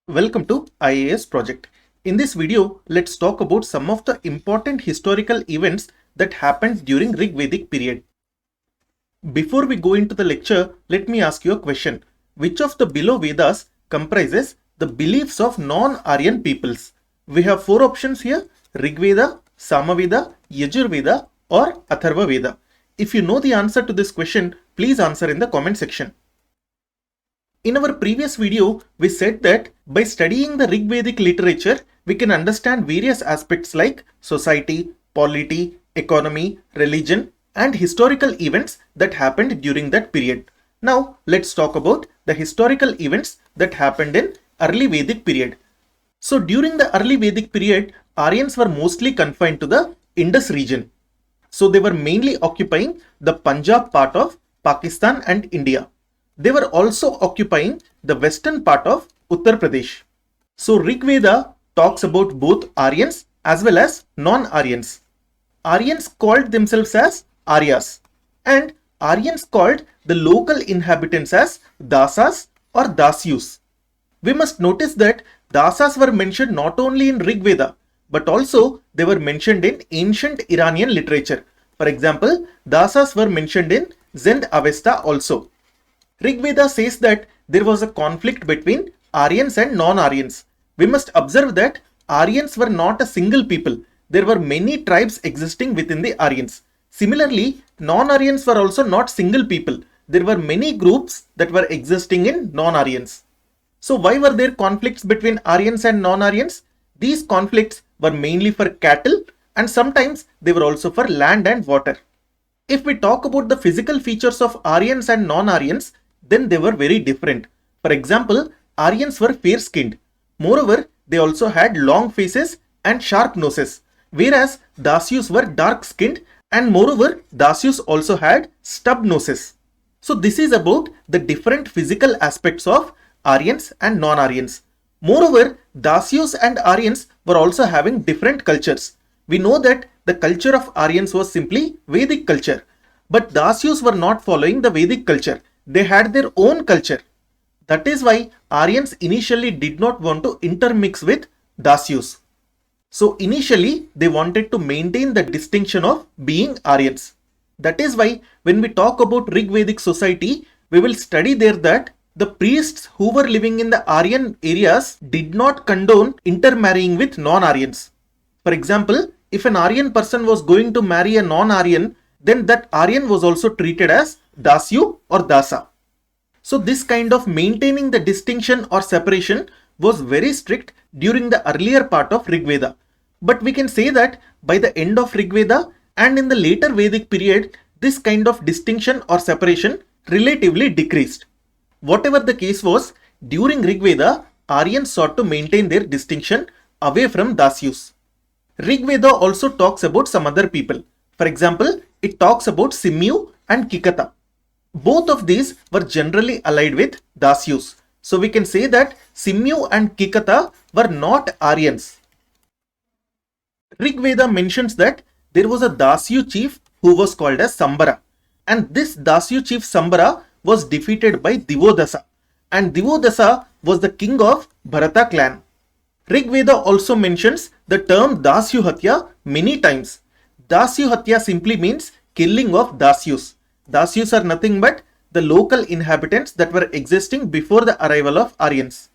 Welcome to IAS project. In this video, let's talk about some of the important historical events that happened during Rig Vedic period. Before we go into the lecture, let me ask you a question. Which of the below Vedas comprises the beliefs of non-Aryan peoples? We have four options here: Rig Veda, Samaveda, Yajur Veda or Atharva Veda. If you know the answer to this question, please answer in the comment section. In our previous video, we said that by studying the Rig Vedic literature, we can understand various aspects like society, polity, economy, religion, and historical events that happened during that period. Now, let's talk about the historical events that happened in Early Vedic period. So, during the Early Vedic period, Aryans were mostly confined to the Indus region. So, they were mainly occupying the Punjab part of Pakistan and India. They were also occupying the western part of Uttar Pradesh. So Rig Veda talks about both Aryans as well as non-Aryans. Aryans called themselves as Aryas and Aryans called the local inhabitants as Dasas or Dasyus. We must notice that Dasas were mentioned not only in Rig Veda but also they were mentioned in ancient Iranian literature. For example, Dasas were mentioned in Zend Avesta also. Rig Veda says that there was a conflict between Aryans and non-Aryans. We must observe that Aryans were not a single people. There were many tribes existing within the Aryans. Similarly, non-Aryans were also not single people. There were many groups that were existing in non-Aryans. So why were there conflicts between Aryans and non-Aryans? These conflicts were mainly for cattle and sometimes they were also for land and water. If we talk about the physical features of Aryans and non-Aryans, then they were very different. For example, Aryans were fair-skinned. Moreover, they also had long faces and sharp noses, whereas Dasyus were dark-skinned and moreover, Dasyus also had stub noses. So this is about the different physical aspects of Aryans and non-Aryans. Moreover, Dasyus and Aryans were also having different cultures. We know that the culture of Aryans was simply Vedic culture, but Dasyus were not following the Vedic culture. They had their own culture. That is why Aryans initially did not want to intermix with Dasyus. So initially they wanted to maintain the distinction of being Aryans. That is why when we talk about Rig Vedic society, we will study there that the priests who were living in the Aryan areas did not condone intermarrying with non-Aryans. For example, if an Aryan person was going to marry a non-Aryan, then that Aryan was also treated as Dasyu or Dasa. So this kind of maintaining the distinction or separation was very strict during the earlier part of Rig Veda. But we can say that by the end of Rig Veda and in the later Vedic period, this kind of distinction or separation relatively decreased. Whatever the case was, during Rig Veda, Aryans sought to maintain their distinction away from Dasyus. Rig Veda also talks about some other people. For example, it talks about Simyu and Kikata. Both of these were generally allied with Dasyus. So we can say that Simyu and Kikata were not Aryans. Rig Veda mentions that there was a Dasyu chief who was called as Sambara. And this Dasyu chief Sambara was defeated by Divodasa. And Divodasa was the king of Bharata clan. Rig Veda also mentions the term Dasyu Hatya many times. Dasyu Hatya simply means killing of Dasyus. Dasyus are nothing but the local inhabitants that were existing before the arrival of Aryans.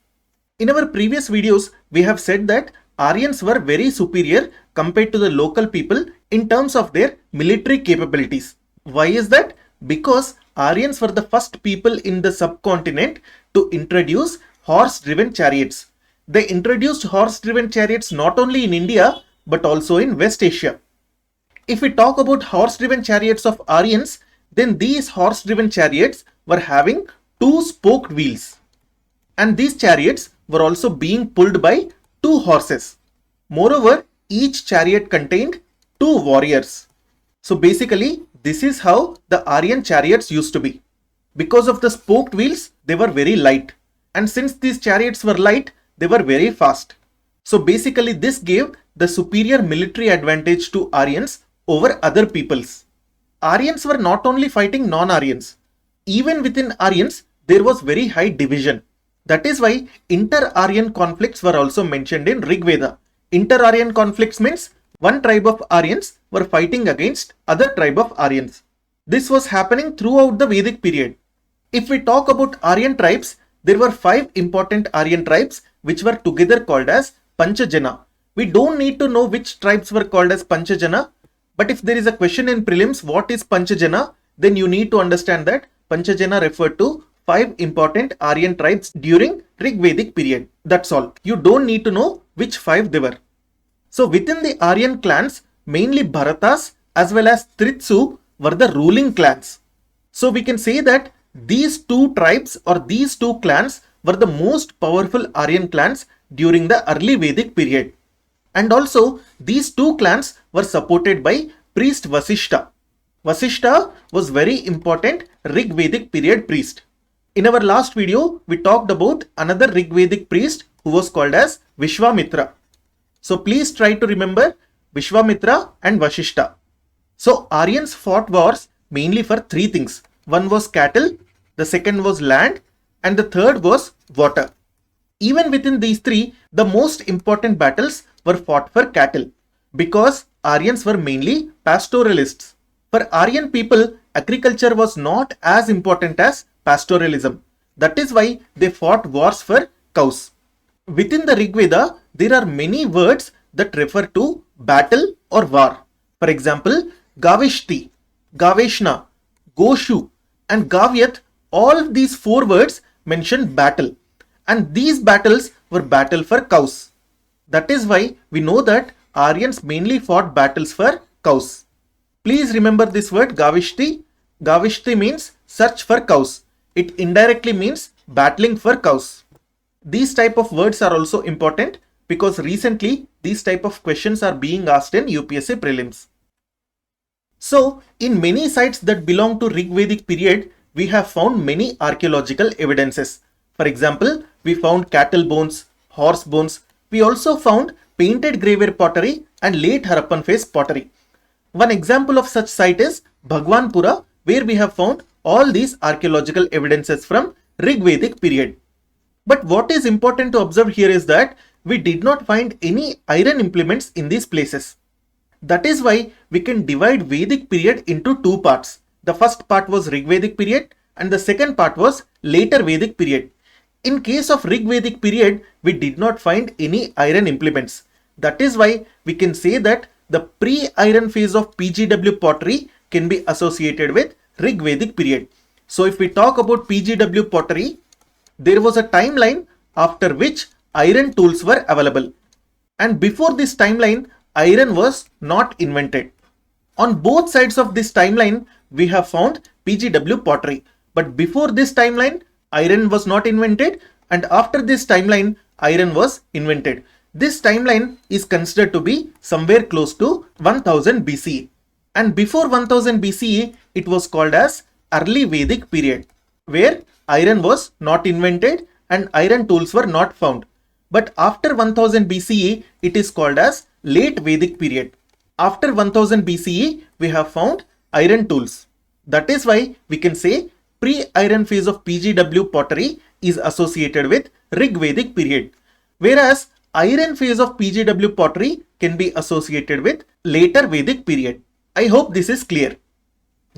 In our previous videos, we have said that Aryans were very superior compared to the local people in terms of their military capabilities. Why is that? Because Aryans were the first people in the subcontinent to introduce horse-driven chariots. They introduced horse-driven chariots not only in India but also in West Asia. If we talk about horse-driven chariots of Aryans, then these horse-driven chariots were having two spoked wheels. And these chariots were also being pulled by two horses. Moreover, each chariot contained two warriors. So basically, this is how the Aryan chariots used to be. Because of the spoked wheels, they were very light. And since these chariots were light, they were very fast. So basically, this gave the superior military advantage to Aryans over other peoples. Aryans were not only fighting non-Aryans. Even within Aryans, there was very high division. That is why inter-Aryan conflicts were also mentioned in Rig Veda. Inter-Aryan conflicts means one tribe of Aryans were fighting against other tribe of Aryans. This was happening throughout the Vedic period. If we talk about Aryan tribes, there were 5 important Aryan tribes which were together called as Panchajana. We don't need to know which tribes were called as Panchajana, but if there is a question in prelims, what is Panchajana, then you need to understand that Panchajana referred to 5 important Aryan tribes during Rig Vedic period. That's all. You don't need to know which 5 they were. So within the Aryan clans, mainly Bharatas as well as Tritsu were the ruling clans. So we can say that these 2 tribes or these 2 clans were the most powerful Aryan clans during the early Vedic period. And also these 2 clans were supported by priest Vasishta. Vasishta was very important Rig Vedic period priest. In our last video, we talked about another Rig Vedic priest who was called as Vishwamitra. So please try to remember Vishwamitra and Vasishta. So Aryans fought wars mainly for 3 things. One was cattle, the second was land, and the third was water. Even within these 3, the most important battles were fought for cattle because Aryans were mainly pastoralists. For Aryan people, agriculture was not as important as pastoralism. That is why they fought wars for cows. Within the Rig Veda, there are many words that refer to battle or war. For example, Gavishti, Gaveshna, Goshu and Gavyat, all these 4 words mention battle. And these battles were battle for cows. That is why we know that Aryans mainly fought battles for cows. Please remember this word Gavishti. Gavishti means search for cows. It indirectly means battling for cows. These type of words are also important because recently these type of questions are being asked in UPSC prelims. So in many sites that belong to Rig Vedic period, we have found many archaeological evidences. For example, we found cattle bones, horse bones. We also found painted graveware pottery and late Harappan phase pottery. One example of such site is Bhagwanpura, where we have found all these archaeological evidences from Rig Vedic period. But what is important to observe here is that we did not find any iron implements in these places. That is why we can divide Vedic period into 2 parts. The first part was Rig Vedic period and the second part was later Vedic period. In case of Rig Vedic period, we did not find any iron implements. That is why we can say that the pre-iron phase of PGW pottery can be associated with Rig Vedic period. So if we talk about PGW pottery, there was a timeline after which iron tools were available. And before this timeline, iron was not invented. On both sides of this timeline, we have found PGW pottery. But before this timeline, iron was not invented, and after this timeline, iron was invented. This timeline is considered to be somewhere close to 1000 BCE. And before 1000 BCE, it was called as Early Vedic period, where iron was not invented and iron tools were not found. But after 1000 BCE, it is called as Late Vedic period. After 1000 BCE, we have found iron tools. That is why we can say pre-iron phase of PGW pottery is associated with Rig Vedic period, whereas iron phase of PGW pottery can be associated with later Vedic period. I hope this is clear.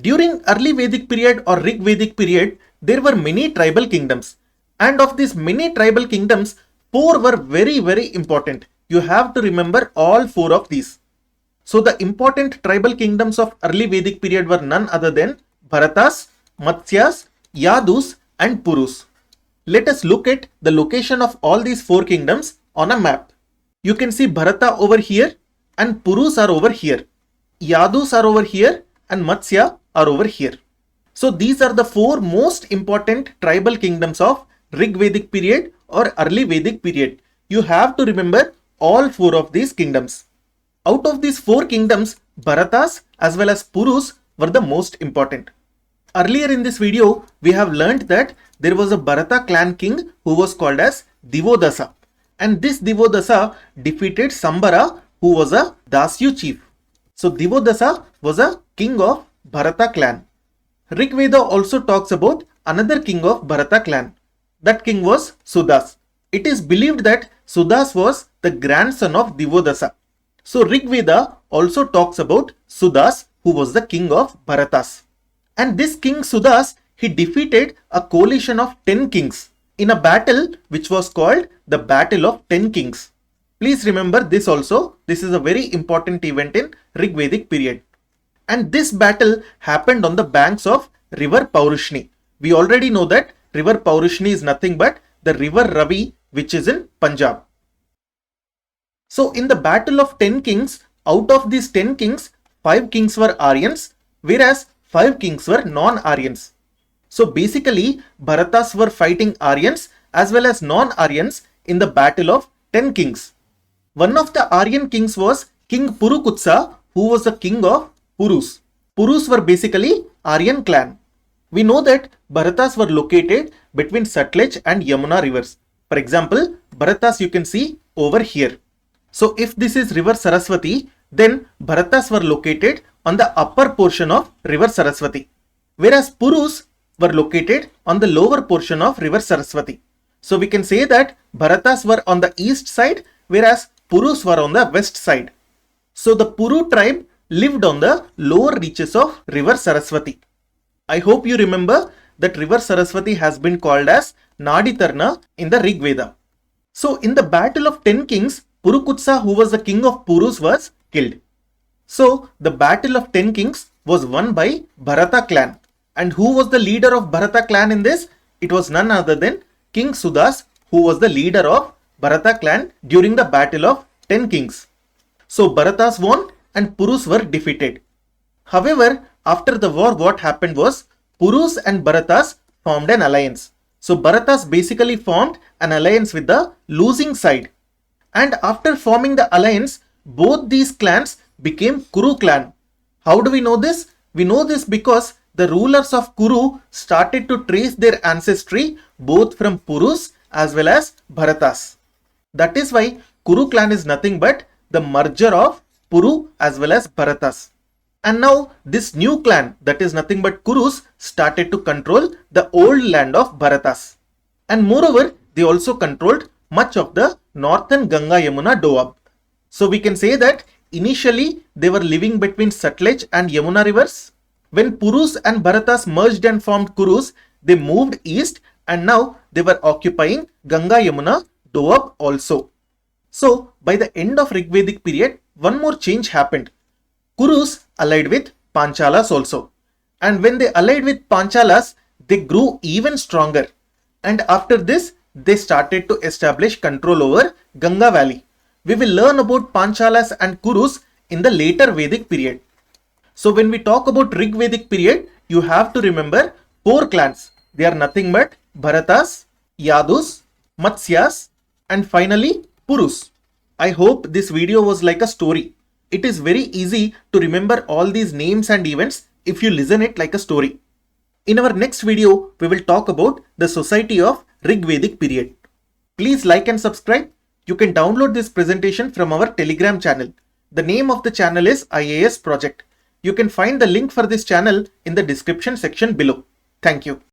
During early Vedic period or Rig Vedic period, there were many tribal kingdoms, and of these many tribal kingdoms, 4 were very important. You have to remember all 4 of these. So the important tribal kingdoms of early Vedic period were none other than Bharatas, Matsyas, Yadus and Purus. Let us look at the location of all these 4 kingdoms on a map. You can see Bharata over here and Purus are over here. Yadus are over here and Matsya are over here. So these are the 4 most important tribal kingdoms of Rig Vedic period or early Vedic period. You have to remember all 4 of these kingdoms. Out of these 4 kingdoms, Bharatas as well as Purus were the most important. Earlier in this video, we have learnt that there was a Bharata clan king who was called as Divodasa. And this Divodasa defeated Sambara, who was a Dasyu chief. So Divodasa was a king of Bharata clan. Rig Veda also talks about another king of Bharata clan. That king was Sudas. It is believed that Sudas was the grandson of Divodasa. So Rig Veda also talks about Sudas, who was the king of Bharatas. And this king Sudas, he defeated a coalition of 10 kings in a battle which was called the Battle of 10 Kings. Please remember this also. This is a very important event in Rig Vedic period. And this battle happened on the banks of river Paurushni. We already know that river Paurushni is nothing but the river Ravi, which is in Punjab. So in the battle of 10 kings, out of these 10 kings, 5 kings were Aryans, whereas 5 kings were non-Aryans. So basically, Bharatas were fighting Aryans as well as non-Aryans in the battle of 10 kings. One of the Aryan kings was King Puru, who was the king of Purus. Purus were basically Aryan clan. We know that Bharatas were located between Sutlej and Yamuna rivers. For example, Bharatas you can see over here. So if this is river Saraswati, then Bharatas were located on the upper portion of river Saraswati, whereas Purus were located on the lower portion of river Saraswati. So we can say that Bharatas were on the east side, whereas Purus were on the west side. So the Puru tribe lived on the lower reaches of river Saraswati. I hope you remember that river Saraswati has been called as Naditarna in the Rig Veda. So in the battle of 10 kings, Puru, who was the king of Purus, was killed. So the battle of 10 kings was won by Bharata clan. And who was the leader of Bharata clan in this? It was none other than King Sudas, who was the leader of Bharata clan during the battle of 10 kings. So Bharatas won and Purus were defeated. However, after the war, what happened was Purus and Bharatas formed an alliance. So Bharatas basically formed an alliance with the losing side. And after forming the alliance, both these clans became Kuru clan. How do we know this? We know this because the rulers of Kuru started to trace their ancestry both from Purus as well as Bharatas. That is why Kuru clan is nothing but the merger of Puru as well as Bharatas. And now this new clan, that is nothing but Kurus, started to control the old land of Bharatas. And moreover, they also controlled much of the northern Ganga Yamuna Doab. So we can say that initially they were living between Sutlej and Yamuna rivers. When Purus and Bharatas merged and formed Kurus, they moved east and now they were occupying Ganga Yamuna Doab also. So by the end of Rig Vedic period, one more change happened. Kurus allied with Panchalas also. And when they allied with Panchalas, they grew even stronger. And after this, they started to establish control over Ganga Valley. We will learn about Panchalas and Kurus in the later Vedic period. So when we talk about Rig Vedic period, you have to remember 4 clans. They are nothing but Bharatas, Yadus, Matsyas, and finally Purus. I hope this video was like a story. It is very easy to remember all these names and events if you listen it like a story. In our next video, we will talk about the society of Rig Vedic period. Please like and subscribe. You can download this presentation from our Telegram channel. The name of the channel is IAS Project. You can find the link for this channel in the description section below. Thank you.